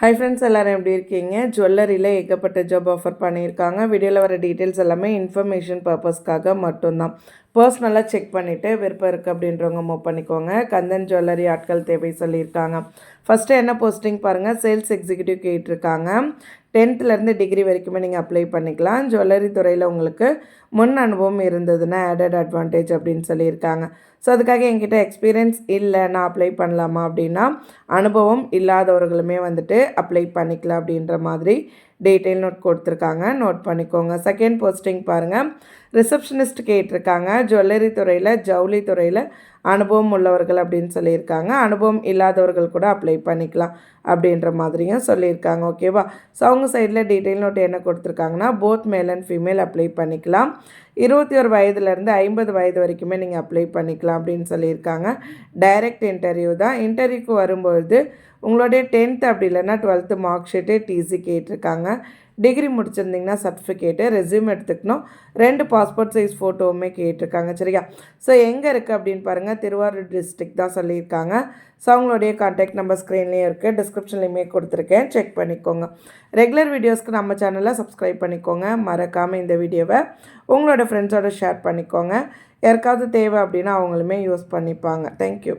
Hi friends, எல்லோரும் எப்படி இருக்கீங்க? ஜுவல்லரியில் ஏகப்பட்ட ஜாப் ஆஃபர் பண்ணியிருக்காங்க. வீடியோவில் வர டீட்டெயில்ஸ் எல்லாமே இன்ஃபர்மேஷன் பர்பஸ்க்காக மட்டும்தான். பர்சனலாக செக் பண்ணிவிட்டு விருப்பம் இருக்குது அப்படின்றவங்க மூவ் பண்ணிக்கோங்க. கந்தன் ஜுவல்லரி ஆட்கள் தேவை சொல்லியிருக்காங்க. ஃபஸ்ட்டு என்ன போஸ்டிங் பாருங்கள், சேல்ஸ் எக்ஸிக்யூட்டிவ் கேட்டிருக்காங்க. 10th டிகிரி வரைக்குமே நீங்கள் அப்ளை பண்ணிக்கலாம். ஜுவல்லரி துறையில் உங்களுக்கு முன் அனுபவம் இருந்ததுன்னா ஆடட் அட்வான்டேஜ் அப்படின்னு சொல்லியிருக்காங்க. ஸோ அதுக்காக என்கிட்ட எக்ஸ்பீரியன்ஸ் இல்லை, நான் அப்ளை பண்ணலாமா அப்படின்னா, அனுபவம் இல்லாதவர்களுமே வந்துட்டு அப்ளை பண்ணிக்கலாம் அப்படின்ற மாதிரி டீட்டெயில் நோட் கொடுத்துருக்காங்க. நோட் பண்ணிக்கோங்க. செகண்ட் போஸ்டிங் பாருங்கள், ரிசப்ஷனிஸ்ட் கேட்டிருக்காங்க. ஜுவல்லரி துறையில், ஜவுளி துறையில் அனுபவம் உள்ளவர்கள் அப்படின்னு சொல்லியிருக்காங்க. அனுபவம் இல்லாதவர்கள் கூட அப்ளை பண்ணிக்கலாம் அப்படின்ற மாதிரியும் சொல்லியிருக்காங்க. ஓகேவா? ஸோ அவங்க சைடில் டீட்டெயில் நோட் என்ன கொடுத்துருக்காங்கன்னா, both male and female apply பண்ணிக்கலாம். 21 வயதுலேருந்து 50 வயது வரைக்குமே நீங்கள் அப்ளை பண்ணிக்கலாம் அப்படின்னு சொல்லியிருக்காங்க. டைரக்ட் இன்டர்வியூ தான். இன்டர்வியூக்கு வரும்பொழுது உங்களுடைய 10th அப்படி இல்லைன்னா 12th மார்க் ஷீட்டு, டிசி கேட்டிருக்காங்க. டிகிரி முடிச்சிருந்திங்கன்னா சர்டிஃபிகேட்டு, ரெஸ்யூம் எடுத்துக்கணும். 2 பாஸ்போர்ட் சைஸ் ஃபோட்டோவுமே கேட்டிருக்காங்க. சரியா? ஸோ எங்கே இருக்குது அப்படின்னு பாருங்கள், திருவாரூர் டிஸ்ட்ரிக்ட் தான் சொல்லியிருக்காங்க. ஸோ அவங்களுடைய கான்டாக்ட் நம்பர் ஸ்க்ரீன்லேயும் இருக்குது, டிஸ்கிரிப்ஷன்லேயுமே கொடுத்துருக்கேன், செக் பண்ணிக்கோங்க. ரெகுலர் வீடியோஸ்க்கு நம்ம சேனலை சப்ஸ்கிரைப் பண்ணிக்கோங்க. மறக்காமல் இந்த வீடியோவை உங்களோட ஃப்ரெண்ட்ஸோட ஷேர் பண்ணிக்கோங்க. யாருக்காவது தேவை அப்படின்னா அவங்களுமே யூஸ் பண்ணிப்பாங்க. தேங்க்யூ.